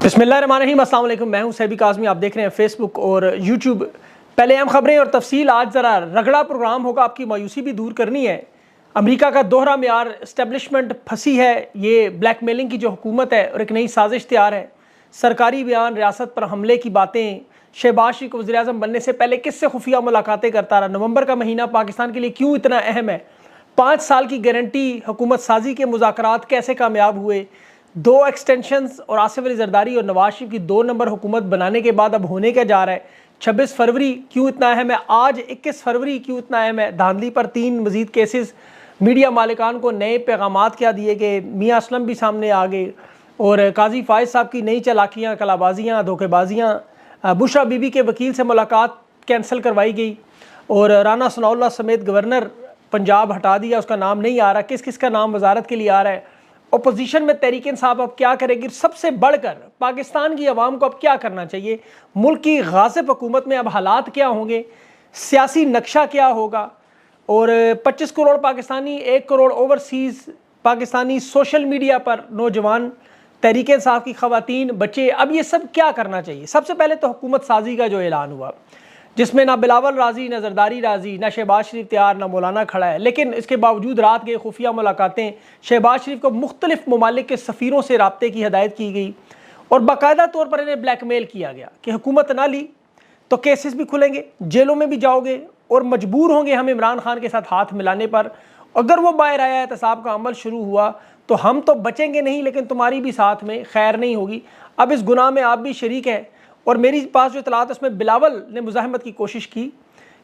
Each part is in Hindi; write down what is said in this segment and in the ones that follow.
बिस्मिल्लाहिर्रहमानिर्रहीम, अस्सलाम वालेकुम। मैं हूं सैबी काज़मी। आप देख रहे हैं फेसबुक और यूट्यूब। पहले अहम खबरें और तफसील। आज ज़रा रगड़ा प्रोग्राम होगा, आपकी मायूसी भी दूर करनी है। अमेरिका का दोहरा मेयार, इस्टेब्लिशमेंट फंसी है। ये ब्लैकमेलिंग की जो हुकूमत है और एक नई साजिश तैयार है। सरकारी बयान, रियासत पर हमले की बातें। शहबाज शरीफ को वज़ीर-ए-आज़म बनने से पहले किससे खुफिया मुलाकातें करता रहा। नवंबर का महीना पाकिस्तान के लिए क्यों इतना अहम है। 5 साल की गारंटी हुकूमत साजी के मुज़ाकरात कैसे कामयाब हुए। 2 एक्सटेंशंस और आसिफ अली जरदारी और नवाज शरीफ की 2 नंबर हुकूमत बनाने के बाद अब होने क्या जा रहा है। 26 फरवरी क्यों इतना अहम है। आज 21 फरवरी क्यों इतना अहम है। धांधली पर 3 मजीद केसेस। मीडिया मालिकान को नए पैगामात क्या दिए गए। मियाँ असलम भी सामने आ गए और काजी फायज साहब की नई चालाकियाँ, कलाबाजियाँ, धोखेबाजियाँ। बुशरा बीबी के वकील से मुलाकात कैंसिल करवाई गई और राना सनाउल्लाह समेत गवर्नर पंजाब हटा दिया, उसका नाम नहीं आ रहा। किस किस का नाम वजारत के लिए आ रहा है। अपोजिशन में तहरीक इंसाफ अब क्या करेगी। सबसे बढ़कर पाकिस्तान की आवाम को अब क्या करना चाहिए। मुल्क की गासिब हुकूमत में अब हालात क्या होंगे, सियासी नक्शा क्या होगा। और 25 crore Pakistani, 1 crore overseas Pakistani social media पर नौजवान, तहरीक इंसाफ की ख़वातीन, बच्चे, अब ये सब क्या करना चाहिए। सबसे पहले तो हुकूमत साजी का जो ऐलान हुआ, जिसमें ना बिलावल राजी, ना जरदारी राजी, ना शहबाज शरीफ तैयार, ना मौलाना खड़ा है। लेकिन इसके बावजूद रात के खुफिया मुलाकातें, शहबाज शरीफ को मुख्तलिफ ममालिक के सफ़ीरों से रब्ते की हदायत की गई और बाकायदा तौर पर इन्हें ब्लैकमेल किया गया कि हुकूमत ना ली तो केसेस भी खुलेंगे, जेलों में भी जाओगे और मजबूर होंगे हम इमरान खान के साथ हाथ मिलाने पर। अगर वो बाहर आया, एहतसाब का अमल शुरू हुआ तो हम तो बचेंगे नहीं, लेकिन तुम्हारी भी साथ में खैर नहीं होगी। अब इस गुनाह में आप भी शरीक है। और मेरी पास जो इतलात है उसमें बिलावल ने मुज़ाहमत की कोशिश की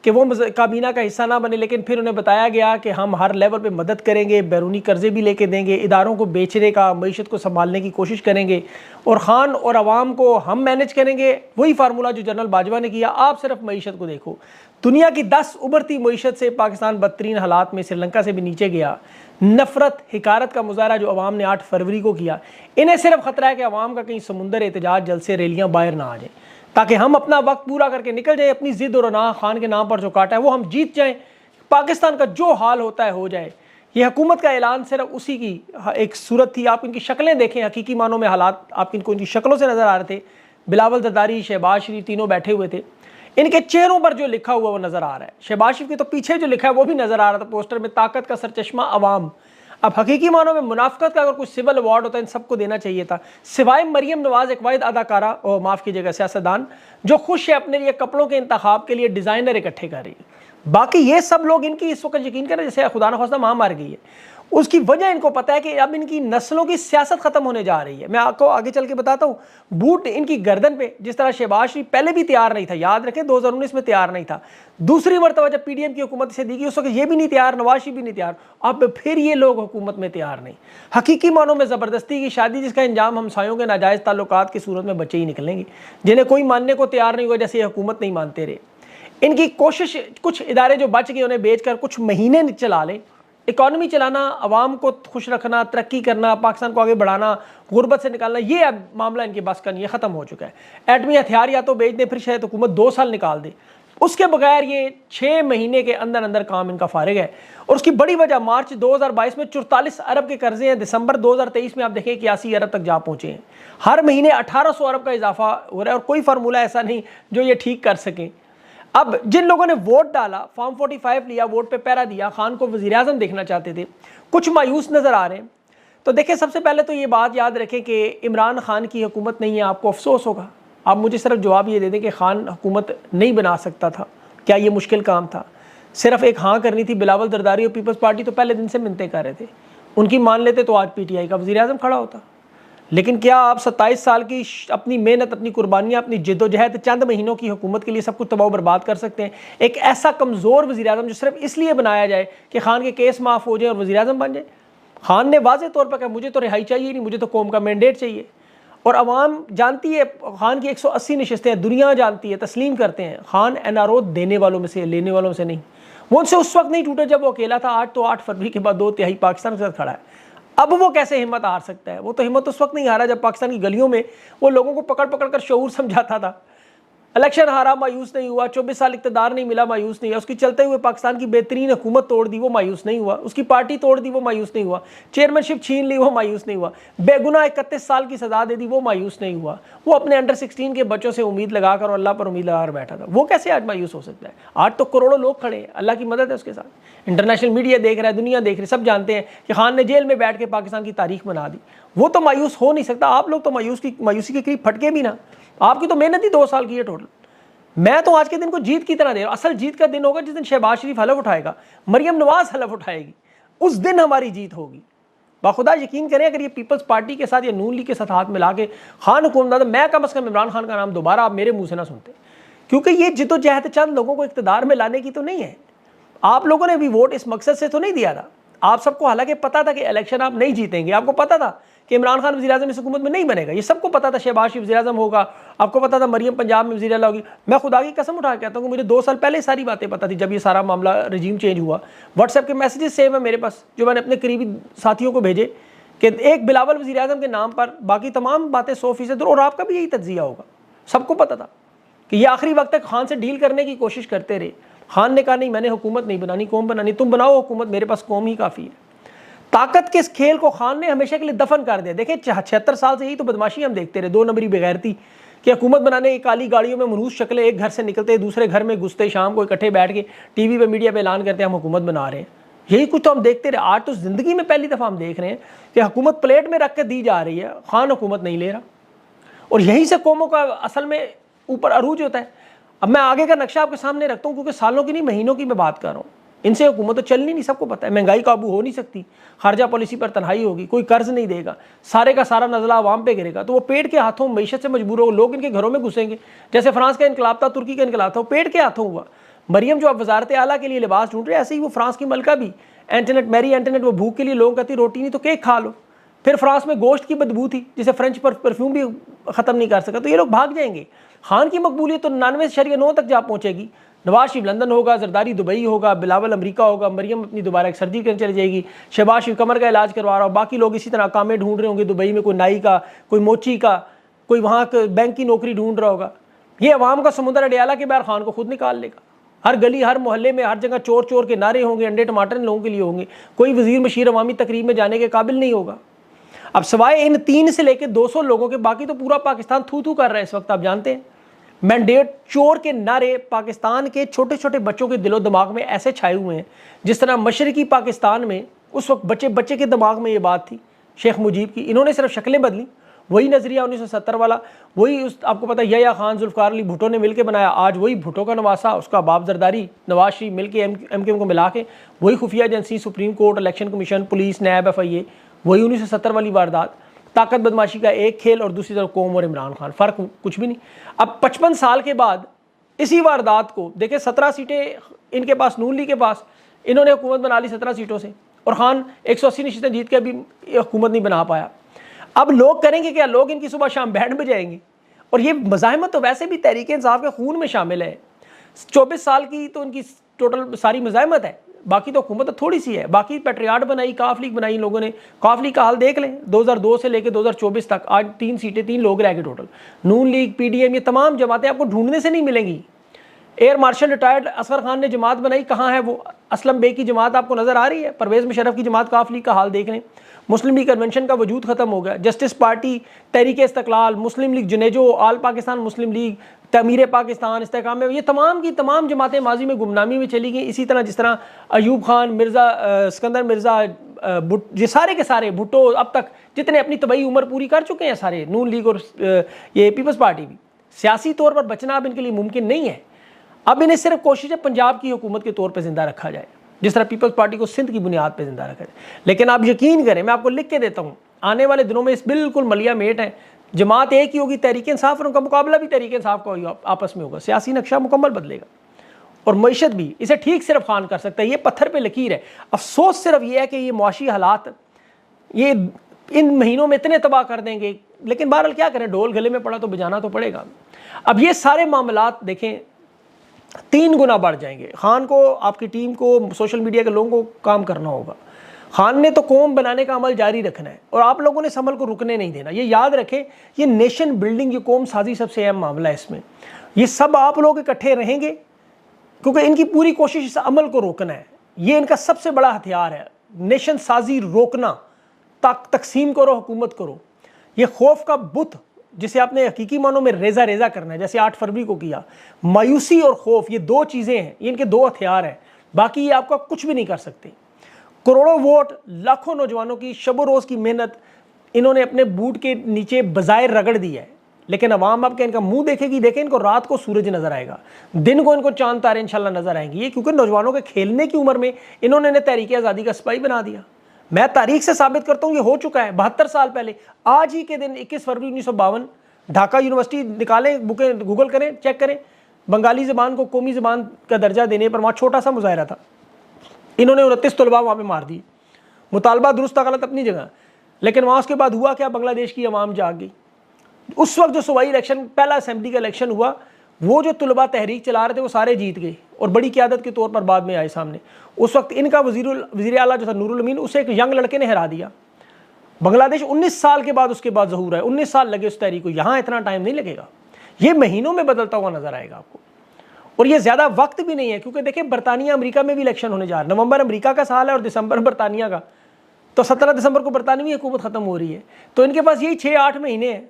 कि वो काबीना का हिस्सा ना बने, लेकिन फिर उन्हें बताया गया कि हम हर लेवल पे मदद करेंगे, बैरूनी कर्जे भी लेके देंगे, इदारों को बेचने का, मईशत को संभालने की कोशिश करेंगे और ख़ान और अवाम को हम मैनेज करेंगे। वही फार्मूला जो जनरल बाजवा ने किया। आप सिर्फ मईशत को देखो, दुनिया की 10 उभरती मईशत से पाकिस्तान बदतरीन हालात में, श्रीलंका से भी नीचे गया। नफरत, हिकारत का मुजाहरा जो अवाम ने 8 फरवरी को किया, इन्हें सिर्फ ख़तरा है कि अवाम का कहीं समुंदर एहतजाज, जलसे, रैलियाँ बाहर ना आ जाए, ताकि हम अपना वक्त पूरा करके निकल जाए। अपनी जिद और अना खान के नाम पर जो काटा है वो हम जीत जाएं, पाकिस्तान का जो हाल होता है हो जाए। ये हुकूमत का ऐलान सिर्फ उसी की एक सूरत थी। आप इनकी शक्लें देखें, हकीकी मानों में हालात आप इनको इनकी शक्लों से नज़र आ रहे थे। बिलावल जरदारी, शहबाज शरीफ तीनों बैठे हुए थे। इनके चेहरों पर जो लिखा हुआ वो नज़र आ रहा है। शहबाज शरीफ के तो पीछे जो लिखा है वो भी नज़र आ रहा था पोस्टर में, ताकत का सरचश्मा अवाम। अब हकीकी मानों में मुनाफिकत का अगर कोई सिविल अवार्ड होता है, इन सबको देना चाहिए था, सिवाय मरियम नवाज, एक वाहिद अदाकारा और माफ़ कीजिएगा सियासतदान, जो खुश है अपने लिए कपड़ों के इंतखाब के लिए डिज़ाइनर इकट्ठे कर रही है। बाकी ये सब लोग इनकी इस वक्त यकीन करें जैसे खुदा न खास्ता महामारी गई है। उसकी वजह इनको पता है कि अब इनकी नस्लों की सियासत खत्म होने जा रही है। मैं आपको आगे चल के बताता हूँ। बूट इनकी गर्दन पे, जिस तरह शहबाज शरीफ पहले भी तैयार नहीं था, याद रखें 2019 में तैयार नहीं था, दूसरी मरतबा जब पीडीएम की हुकूमत से दी गई उस वक्त ये भी नहीं तैयार, नवाज शरीफ भी नहीं तैयार, अब फिर ये लोग हुकूमत में तैयार नहीं। हकीकी मानों में ज़बरदस्ती की शादी, जिसका इंजाम हमसायों के नाजायज़ ताल्लुकात की सूरत में बच्चे ही निकलेंगे, जिन्हें कोई मानने को तैयार नहीं हुआ, जैसे हुकूमत नहीं मानते रहे। इनकी कोशिश, कुछ इदारे जो बच गए उन्हें बेच कर कुछ महीने चला लें, इकॉनमी चलाना, आवाम को खुश रखना, तरक्की करना, पाकिस्तान को आगे बढ़ाना, गुर्बत से निकालना, ये अब मामला इनके बस का नहीं है, ख़त्म हो चुका है। एटमी हथियार या तो बेच दे, फिर शायद हुकूमत 2 साल निकाल दे, उसके बगैर ये 6 महीने के अंदर अंदर काम इनका फारिग है। और उसकी बड़ी वजह मार्च 2022 में 44 अरब के कर्जे हैं। दिसंबर 2023 में आप देखें 81 अरब तक जा पहुँचे हैं। हर महीने 1800 अरब का इजाफा हो रहा है और कोई फार्मूला ऐसा नहीं जो ये ठीक कर सकें। अब जिन लोगों ने वोट डाला, फॉर्म 45 लिया, वोट पे पैरा दिया, खान को वज़ीर-ए-आज़म देखना चाहते थे, कुछ मायूस नज़र आ रहे हैं। तो देखिए, सबसे पहले तो ये बात याद रखें कि इमरान खान की हुकूमत नहीं है, आपको अफसोस होगा। आप मुझे सिर्फ जवाब ये दे दें कि खान हुकूमत नहीं बना सकता था, क्या ये मुश्किल काम था। सिर्फ एक हाँ करनी थी। बिलावल जरदारी और पीपल्स पार्टी तो पहले दिन से मिन्नतें कर रहे थे, उनकी मान लेते तो आज पीटीआई का वज़ीर-ए-आज़म खड़ा होता। लेकिन क्या आप 27 साल की अपनी मेहनत, अपनी कुर्बानियाँ, अपनी जिद्दोजहद चंद महीनों की हुकूमत के लिए सब कुछ तबाह बर्बाद कर सकते हैं। एक ऐसा कमज़ोर वज़ीर-ए-आज़म जो सिर्फ इसलिए बनाया जाए कि खान के केस माफ़ हो जाए और वज़ीर-ए-आज़म बन जाए। खान ने वाज़े तौर पर कहा मुझे तो रिहाई चाहिए नहीं, मुझे तो कौम का मैंडेट चाहिए। और अवाम जानती है, खान की 180 नशस्तें हैं, दुनिया जानती है, तस्लीम करते हैं, खान एनआरओ देने वालों में से, लेने वालों में से नहीं। वो उनसे उस वक्त नहीं टूटे जब वो अकेला था। आज तो 8 फरवरी के बाद 2/3 पाकिस्तान के साथ खड़ा है। अब वो कैसे हिम्मत हार सकता है। वो तो हिम्मत उस वक्त नहीं हारा जब पाकिस्तान की गलियों में वो लोगों को पकड़ पकड़ कर शऊर समझाता था। इलेक्शन हारा, मायूस नहीं हुआ। 24 साल इक़्तिदार नहीं मिला, मायूस नहीं हुआ। उसकी चलते हुए पाकिस्तान की बेहतरीन हुकूमत तोड़ दी, वो मायूस नहीं हुआ। उसकी पार्टी तोड़ दी, वो मायूस नहीं हुआ। चेयरमैनशिप छीन ली, वो मायूस नहीं हुआ। बेगुनाह 31 साल की सजा दे दी, वो मायूस नहीं हुआ। वो अपने अंडर 16 के बच्चों से उम्मीद लगाकर और अल्लाह पर उम्मीद लगाकर बैठा था। वो कैसे आज मायूस हो सकता है? आज तो करोड़ों लोग खड़े हैं, अल्लाह की मदद है उसके साथ। इंटरनेशनल मीडिया देख रहा है, दुनिया देख रही है, सब जानते हैं कि खान ने जेल में बैठ के पाकिस्तान की तारीख बना दी। वो तो मायूस हो नहीं सकता। आप लोग तो मायूसी के करीब फटके भी ना। आपकी तो मेहनत ही 2 साल की है टोटल। मैं तो आज के दिन को जीत की तरह दे रहा हूं। असल जीत का दिन होगा जिस दिन शहबाज शरीफ हलफ उठाएगा, मरियम नवाज हलफ उठाएगी, उस दिन हमारी जीत होगी। बाखुदा यकीन करें, अगर ये पीपल्स पार्टी के साथ या नून लीग के साथ हाथ मिला के खान हुकूमत, तो मैं कम अज़ कम इमरान खान का नाम दोबारा आप मेरे मुंह से ना सुनते, क्योंकि ये जिद्दोजहद चंद लोगों को इक़्तिदार में लाने की तो नहीं है। आप लोगों ने भी वोट इस मकसद से तो नहीं दिया था। आप सबको हालांकि पता था कि इलेक्शन आप नहीं जीतेंगे, आपको पता था कि इमरान खान वज़ीर-ए-आज़म इस हुकूमत में नहीं बनेगा, ये सबको पता था। शहबाज शरीफ वज़ीर-ए-आज़म होगा, आपको पता था मरियम पंजाब में वज़ीर आला होगी। मैं खुदा की कसम उठा के कहता हूँ कि मुझे 2 साल पहले सारी बातें पता थी। जब ये सारा मामला रजीम चेंज हुआ, व्हाट्सएप के मैसेजेस सेव है मेरे पास, जो मैंने अपने करीबी साथियों को भेजे कि एक बिलावल वज़ीर-ए-आज़म के नाम पर, बाकी तमाम बातें 100% और आपका भी यही तज्ज़िया होगा। सबको पता था कि ये आखिरी वक्त तक खान से डील करने की कोशिश करते रहे। खान ने कहा नहीं, मैंने हुकूमत नहीं बनानी, कौम बनानी, तुम बनाओ हुकूमत, मेरे पास कौम ही काफ़ी है। ताकत के इस खेल को खान ने हमेशा के लिए दफन कर दिया। देखिए 76 साल से यही तो बदमाशी हम देखते रहे, 2 नंबरी बेगैरती कि हुकूमत बनाने, काली गाड़ियों में मनहूस शक्लें, एक घर से निकलते दूसरे घर में घुसते, शाम को इकट्ठे बैठ के टीवी पे मीडिया पे ऐलान करते हम हुकूमत बना रहे हैं। यही कुछ तो हम देखते रहे। आज तो ज़िंदगी में पहली दफ़ा हम देख रहे हैं कि हुकूमत प्लेट में रख के दी जा रही है, खान हुकूमत नहीं ले रहा। और यहीं से कौमों का असल में ऊपर अरूज होता है। अब मैं आगे का नक्शा आपके सामने रखता हूँ, क्योंकि सालों की नहीं महीनों की मैं बात कर रहा हूँ। इनसे हुकूमत तो चलनी नहीं, सबको पता है। महंगाई काबू हो नहीं सकती, खारजा पॉलिसी पर तनहाई होगी, कोई कर्ज नहीं देगा, सारे का सारा नज़ला आवाम पे गिरेगा, तो वो पेट के हाथों मईशत से मजबूर हो, लोग इनके घरों में घुसेंगे। जैसे फ्रांस का इनकलाब था, तुर्की का इनकलाब था, वो पेट के हाथों हुआ। मरियम जो अब वजारत आला के लिए लिबास ढूंढ रहे हैं, ऐसे ही वो फ्रांस की मलका भी एंटोनेट, मैरी एंटोनेट, वो भूख के लिए लोगों कहती रोटी नहीं तो केक खा लो। फिर फ्रांस में गोश्त की बदबू थी, जिसे फ्रेंच परफ्यूम भी ख़त्म नहीं कर सका, तो ये लोग भाग जाएंगे। खान की मकबूलियत तो 99.9 तक जा पहुँचेगी। नवाज शरीफ लंदन होगा, जरदारी दुबई होगा, बिलावल अमेरिका होगा, मरियम अपनी दोबारा एक सर्जरी करने चली जाएगी, शहबाज शरीफ कमर का इलाज करवा रहा हो, बाकी लोग इसी तरह कामें ढूंढ रहे होंगे दुबई में, कोई नाई का, कोई मोची का, कोई वहाँ बैंक की नौकरी ढूंढ रहा होगा। ये अवाम का समुंदर अडियाला के बाहर खान को खुद निकाल लेगा। हर गली, हर मोहल्ले में, हर जगह चोर चोर के नारे होंगे, अंडे टमाटर लोगों के लिए होंगे। कोई वजीर मशीर अवामी तकरीब में जाने के काबिल नहीं होगा। अब सवाए इन 3 से लेकर 200 लोगों के, बाकी तो पूरा पाकिस्तान थू थू कर रहा है इस वक्त। आप जानते हैं मैंडेट, चोर के नारे पाकिस्तान के छोटे छोटे बच्चों के दिलो दिमाग में ऐसे छाए हुए हैं जिस तरह मशरकी पाकिस्तान में उस वक्त बच्चे बच्चे के दिमाग में ये बात थी शेख मुजीब की। इन्होंने सिर्फ शक्लें बदली, वही नज़रिया 1970 वाला, वही उस आपको पता यया खान, जुल्फ़िकार अली भुट्टो ने मिलकर बनाया। आज वही भुट्टो का नवासा, उसका बाप जरदारी, नवाज शरीफ मिलकर एमकेएम को मिला के वही खुफिया agency, supreme court, election commission, police, NAB, FIA, वही 1970 वाली वारदात। ताकत बदमाशी का एक खेल और दूसरी तरफ कौम और इमरान खान, फ़र्क कुछ भी नहीं। अब 55 साल के बाद इसी वारदात को देखें, 17 सीटें इनके पास, नून लीग के पास, इन्होंने हुकूमत बना ली 17 सीटों से, और खान 180 नशीतें जीत के अभी हुकूमत नहीं बना पाया। अब लोग करेंगे क्या? लोग इनकी सुबह शाम बैंड बजाएंगे। और ये मज़ाहमत तो वैसे भी तहरीक इंसाफ के खून में शामिल है। 24 साल की तो इनकी टोटल सारी मज़ाहमत है, बाकी तो हुकूमत थोड़ी सी है। बाकी पेट्रियाट बनाई, काफ लीग बनाई इन लोगों ने। काफ लीग का हाल देख लें, 2002 से लेकर 2024 तक आज 3 सीटें, 3 लोग रह गए टोटल। नून लीग, PDM, ये तमाम जमातें आपको ढूंढने से नहीं मिलेंगी। Air marshal retired Asghar Khan ने जमात बनाई, कहाँ है वो? असलम बेग की जमात आपको नज़र आ रही है? परवेज़ मुशर्रफ की जमात, काफ लीग का हाल देख लें। मुस्लिम लीग कन्वेंशन का वजूद ख़त्म हो गया। जस्टिस पार्टी, तहरीक इस्तक़लाल, मुस्लिम लीग जुनेजो, आल पाकिस्तान मुस्लिम लीग, तमीर पाकिस्तान, इस्तेकाम में, ये तमाम की तमाम जमातें माजी में गुमनामी में चली गई। इसी तरह जिस तरह अयूब खान, मिर्ज़ा सिकंदर मिर्ज़ा, ये सारे के सारे भुट्टो अब तक जितने अपनी तबई उम्र पूरी कर चुके हैं सारे, नून लीग और ये पीपल्स पार्टी भी, सियासी तौर पर बचना अब इनके लिए मुमकिन नहीं है। अब इन्हें सिर्फ कोशिश है पंजाब की हुकूमत के तौर पर जिंदा रखा जाए, जिस तरह पीपल्स पार्टी को सिंध की बुनियाद पर जिंदा रखा जाए। लेकिन आप यकीन करें, मैं आपको लिख के देता हूँ, आने वाले दिनों में इस बिल्कुल मलिया मेट है। जमात एक ही होगी, तहरीक इंसाफ, और उनका मुकाबला भी तहरीक इंसाफ का होगा, आपस में होगा। सियासी नक्शा मुकम्मल बदलेगा और मईशत भी। इसे ठीक सिर्फ खान कर सकता है, ये पत्थर पे लकीर है। अफसोस सिर्फ ये है कि ये मुआशी हालात ये इन महीनों में इतने तबाह कर देंगे, लेकिन बहरहाल क्या करें, ढोल गले में पड़ा तो बजाना तो पड़ेगा। अब ये सारे मामलात देखें 3 गुना बढ़ जाएंगे। खान को, आपकी टीम को, सोशल मीडिया के लोगों को काम करना होगा। खान ने तो कौम बनाने का अमल जारी रखना है और आप लोगों ने इस अमल को रुकने नहीं देना। ये याद रखें, ये नेशन बिल्डिंग, ये कौम साजी सबसे अहम मामला है। इसमें ये सब आप लोग इकट्ठे रहेंगे क्योंकि इनकी पूरी कोशिश इस अमल को रोकना है। ये इनका सबसे बड़ा हथियार है, नेशन साजी रोकना। तकसीम करो, हुकूमत करो। ये खौफ का बुत जिसे आपने हकीकी मानों में रेजा रेजा करना है, जैसे 8 फरवरी को किया। मायूसी और खौफ, ये 2 चीज़ें हैं, ये इनके 2 हथियार हैं। बाकी ये आपका कुछ भी नहीं कर सकते। करोड़ों वोट, लाखों नौजवानों की शब रोज़ की मेहनत इन्होंने अपने बूट के नीचे बजाय रगड़ दी है। लेकिन अवाम आपके इनका मुंह देखेगी। देखें, इनको रात को सूरज नजर आएगा, दिन को इनको चांद तारे इंशाल्लाह नजर आएंगे। ये क्योंकि नौजवानों के खेलने की उम्र में इन्होंने तहरीक आज़ादी का सिपाही बना दिया। मैं तारीख से साबित करता हूँ, ये हो चुका है 72 साल पहले। आज ही के दिन 21 फरवरी 1952 ढाका यूनिवर्सिटी निकालें, बुकें गूगल करें, चेक करें, बंगाली ज़बान को कौमी ज़बान का दर्जा देने पर वहाँ छोटा सा मुजाहरा था। इन्होंने 29 तलबा वहाँ पे मार दिए। मुतालबा दुरुस्त गलत अपनी जगह, लेकिन वहाँ उसके बाद हुआ क्या, बांग्लादेश की अवाम जाग गई। उस वक्त जो सूबाई इलेक्शन, पहला असेंबली का इलेक्शन हुआ, वो जो तलबा तहरीक चला रहे थे वो सारे जीत गए और बड़ी क़यादत के तौर पर बाद में आए सामने। उस वक्त इनका वज़ीर आला जो था नूरुल अमीन, उसे एक यंग लड़के ने हरा दिया। बांग्लादेश 19 साल के बाद उसके बाद ज़हूर है। 19 साल लगे उस तहरीक को, यहाँ इतना टाइम नहीं लगेगा। ये महीनों में बदलता हुआ नजर आएगा आपको। और ये ज़्यादा वक्त भी नहीं है, क्योंकि देखिए बरतानिया अमेरिका में भी इलेक्शन होने जा रहा है। नवंबर अमेरिका का साल है और दिसंबर बरतानिया का। तो 17 दिसंबर को बरतानवी हुकूमत ख़त्म हो रही है। तो इनके पास यही 6-8 महीने हैं।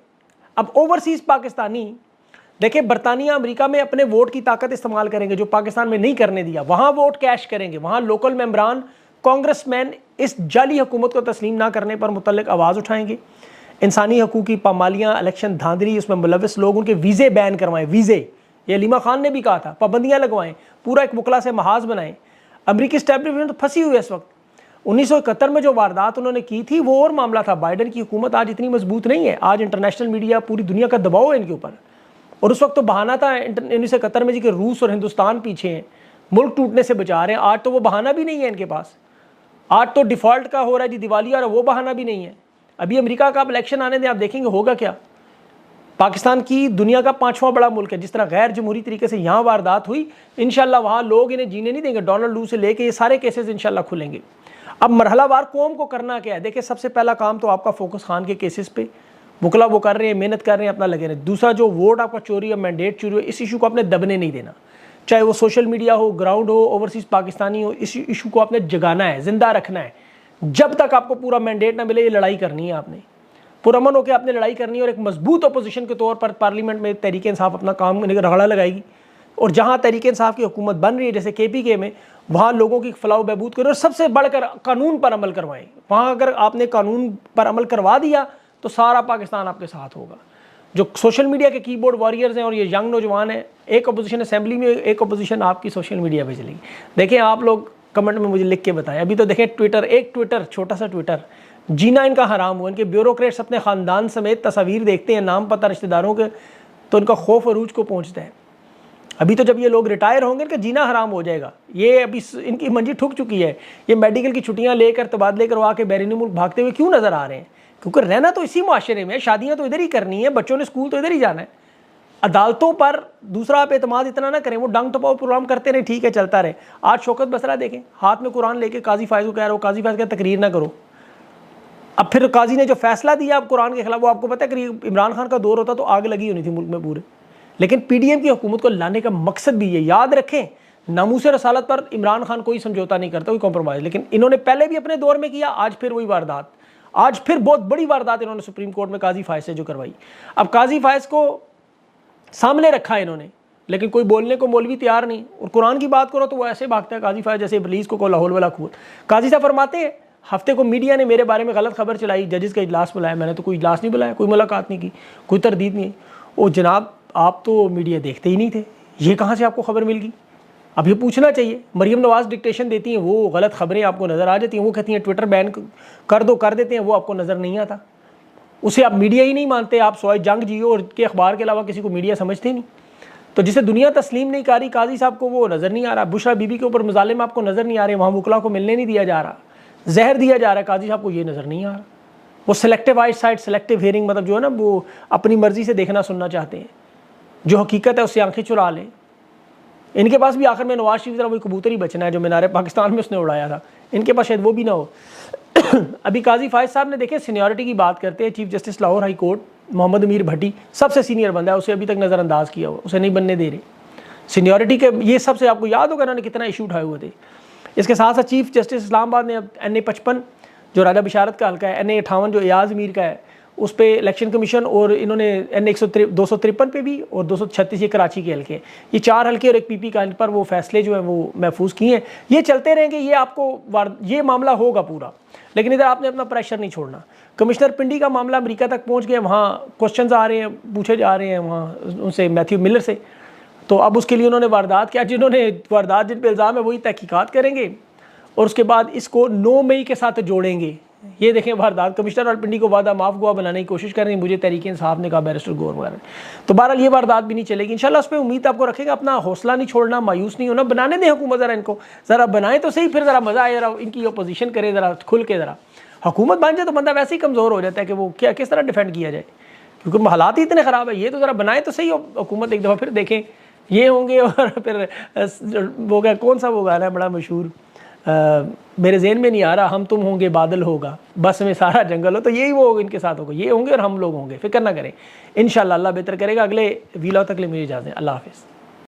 अब ओवरसीज़ पाकिस्तानी, देखिए बरतानिया अमेरिका में अपने वोट की ताकत इस्तेमाल करेंगे जो पाकिस्तान में नहीं करने दिया। वहाँ वोट कैश करेंगे, वहाँ लोकल मेम्बरान, कांग्रेसमैन इस जाली हुकूमत को तस्लीम ना करने पर मुतल्लिक आवाज़ उठाएंगे। इंसानी हकूक़ की पामालियाँ, इलेक्शन धांधली, उसमें मुलविस लोग, उनके वीज़े बैन करवाएं। वीज़े, ये अलीमा खान ने भी कहा था, पाबंदियाँ लगवाएं, पूरा एक मुकला से महाज बनाएं। अमरीकी इस्टेब्लिशमेंट तो फंसी हुई है इस वक्त। 1971 में जो वारदात उन्होंने की थी वो और मामला था। बाइडन की हुकूमत आज इतनी मजबूत नहीं है। आज इंटरनेशनल मीडिया, पूरी दुनिया का दबाव है इनके ऊपर। और उस वक्त तो बहाना था 1971 में जी कि रूस और हिंदुस्तान पीछे हैं, मुल्क टूटने से बचा रहे हैं। आज तो वो बहाना भी नहीं है इनके पास। आज तो डिफ़ॉल्ट का हो रहा है जी, दिवाली आ रहा है, वो बहाना भी नहीं है। अभी अमेरिका का आप इलेक्शन आने दें, आप देखेंगे होगा क्या। पाकिस्तान की दुनिया का 5वां बड़ा मुल्क है, जिस तरह गैर जमहूरी तरीके से यहाँ वारदात हुई, इंशाल्लाह वहाँ लोग इन्हें जीने नहीं देंगे। डोनाल्ड लू से लेके ये सारे केसेस इंशाल्लाह खुलेंगे। अब मरहलावार कौम को करना क्या है, देखिए सबसे पहला काम तो आपका फोकस खान के केसेस पे, मुकला वो कर रहे हैं, मेहनत कर रहे हैं, अपना लगे रहे। दूसरा जो वोट आपका चोरी या मैंडेट चोरी हो, इस इशू को आपने दबने नहीं देना। चाहे वो सोशल मीडिया हो, ग्राउंड हो, ओवरसीज़ पाकिस्तानी हो, इस इशू को आपने जगाना है, जिंदा रखना है। जब तक आपको पूरा मैंडेट ना मिले, ये लड़ाई करनी है आपने, पुरअमन होकर आपने लड़ाई करनी है। और एक मजबूत अपोजिशन के तौर पर पार्लियामेंट में तहरीक इंसाफ अपना काम रगड़ा लगाएगी। और जहाँ तहरीक इंसाफ की हुकूमत बन रही है, जैसे KPK में, वहाँ लोगों की फलाह बहबूद करें और सबसे बढ़कर कानून पर अमल करवाएं। वहाँ अगर आपने कानून पर अमल करवा दिया तो सारा पाकिस्तान आपके साथ होगा। जो सोशल मीडिया के कीबोर्ड वॉरियर्स हैं और ये यंग नौजवान हैं, एक अपोजिशन असेंबली में, एक अपोजिशन आपकी सोशल मीडिया पे चलेगी। देखें आप लोग कमेंट में मुझे लिख के बताएं। अभी तो देखें ट्विटर, एक ट्विटर, छोटा सा ट्विटर, जीना इनका हराम हुआ। इनके ब्यूरोक्रेट्स अपने ख़ानदान समेत तस्वीर देखते हैं, नाम पता रिश्तेदारों के, तो इनका खौफ अरूज को पहुँचता है। अभी तो जब ये लोग रिटायर होंगे इनका जीना हराम हो जाएगा। ये अभी इनकी मंजी ठुक चुकी है। ये मेडिकल की छुट्टियाँ लेकर, तबादले करवा के बैरूनी मुल्क भागते हुए क्यों नज़र आ रहे हैं? क्योंकि रहना तो इसी माशरे में, शादियाँ तो इधर ही करनी है, बच्चों ने स्कूल तो इधर ही जाना है। अदालतों पर दूसरा आप एतमाद इतना ना करें, वो डंग टपाओ प्रोग्राम करते रहे, ठीक है चलता रहे। आज शौकत बसरा देखें, हाथ में कुरान लेके काजी फायज को कह रहा हो, काजी फायज का तकरीर ना करो। अब फिर काजी ने जो फैसला दिया अब कुरान के खिलाफ, वो आपको पता है कि इमरान खान का दौर होता तो आग लगी होनी थी मुल्क में पूरे। लेकिन PDM की हुकूमत को लाने का मकसद भी ये, याद रखें, नामूस रसालत पर इमरान खान कोई समझौता नहीं करता, कोई कॉम्प्रोमाइज़। लेकिन इन्होंने पहले भी अपने दौर में किया, आज फिर वही वारदात, आज फिर बहुत बड़ी वारदात इन्होंने सुप्रीम कोर्ट में काजी फायज से जो करवाई। अब काजी फायज को सामने रखा है इन्होंने, लेकिन कोई बोलने को मौलवी तैयार नहीं। और कुरान की बात करो तो वो ऐसे भागता है काजी फायज जैसे इब्लीस को लाहौल वाला खूत। काजी साहब फरमाते हैं, हफ्ते को मीडिया ने मेरे बारे में गलत खबर चलाई, जजेस का इजलास बुलाया, मैंने तो कोई इजलास नहीं बुलाया, कोई मुलाकात नहीं की, कोई तरदीद नहीं। ओ जनाब, आप तो मीडिया देखते ही नहीं थे, ये कहाँ से आपको खबर मिल गई? अब ये पूछना चाहिए। मरियम नवाज डिक्टेशन देती हैं, वो गलत खबरें आपको नज़र आ जाती हैं। वो कहती हैं ट्विटर बैन कर दो, कर देते हैं, वो आपको नज़र नहीं आता। उसे आप मीडिया ही नहीं मानते, आप सोए जंग जियो और के अखबार के अलावा किसी को मीडिया समझते नहीं। तो जिसे दुनिया तस्लीम नहीं कर रही, काजी साहब को वो नज़र नहीं आ रहा। बुशरा बीबी के ऊपर मुजालिम आपको नज़र नहीं आ रहे, वहाँ वकला को मिलने नहीं दिया जा रहा, जहर दिया जा रहा है, काजी साहब को ये नज़र नहीं आ रहा। वो सेलेक्टिव आई साइड, सेलेक्टिव हियरिंग, मतलब जो है ना, वो अपनी मर्ज़ी से देखना सुनना चाहते हैं, जो हकीकत है उससे आंखें चुरा लें। इनके पास भी आखिर में नवाज शरीफ तरह वही कबूतर ही बचना है जो मीनार पाकिस्तान में उसने उड़ाया था। इनके पास शायद वो भी ना हो। अभी काजी फायद साहब ने देखे सीनियरिटी की बात करते हैं, chief justice Lahore high court Mohammad Amir Bhatti सबसे सीनियर बंदा है, उसे अभी तक नज़रअंदाज किया हुआ, उसे नहीं बनने दे रहे सीनियरिटी के। ये सबसे आपको याद होगा उन्होंने कितना इशू उठाए हुए थे। इसके साथ साथ चीफ जस्टिस इस्लामाबाद ने अब NA-55 जो राजा बिशारत का हल्का है, NA-58 जो एयाज अमीर का है, उस पर इलेक्शन कमीशन, और इन्होंने NA-253 पे भी, और 236 ये कराची के हल्के, ये 4 हल्के और एक PP का पर वो फैसले जो हैं वो महफूज किए हैं। ये चलते रहेंगे, ये आपको ये मामला होगा पूरा, लेकिन इधर आपने अपना प्रेशर नहीं छोड़ना। कमिश्नर पिंडी का मामला अमेरिका तक पहुंच गया, वहाँ क्वेश्चंस आ रहे हैं, पूछे जा रहे हैं वहाँ उनसे मैथ्यू मिलर से। तो अब उसके लिए उन्होंने वारदात किया, जिन्होंने वारदात जिन पर इल्ज़ाम है वही तहकीकात करेंगे और उसके बाद इसको 9 मई के साथ जोड़ेंगे। ये देखें वारदात, कमिश्नर और पिंडी को वादा माफ गुआ बनाने की कोशिश कर रही है, मुझे तहरीक इंसाफ ने कहा, बैरिस्टर गौर वगैरह। तो बहरहाल ये वारदात भी नहीं चलेगी इंशाल्लाह। उस पर उम्मीद आपको रखेगा, अपना हौसला नहीं छोड़ना, मायूस नहीं होना, बनाने दें हुकूमत, ज़रा इनको ज़रा बनाएं तो सही, फिर ज़रा मज़ा आए, ज़रा इनकी अपोजिशन करे, ज़रा खुल के। ज़रा हुकूमत बन जाए तो बंदा वैसे ही कमज़ोर हो जाता है कि वो क्या किस तरह डिफेंड किया जाए, क्योंकि हालात ही इतने ख़राब है। ये तो ज़रा बनाए तो सही हुकूमत एक दफ़ा, फिर देखें ये होंगे। और फिर वो क्या, कौन सा वो गाना है बड़ा मशहूर, मेरे ज़हन में नहीं आ रहा, हम तुम होंगे बादल होगा बस में सारा जंगल हो, तो यही वो इनके साथ होगा, ये होंगे और हम लोग होंगे। फिक्र ना करें, इंशाल्लाह अल्लाह बेहतर करेगा। अगले वीडियो तक ले मुझे इजाज़त, अल्लाह हाफ़िज़।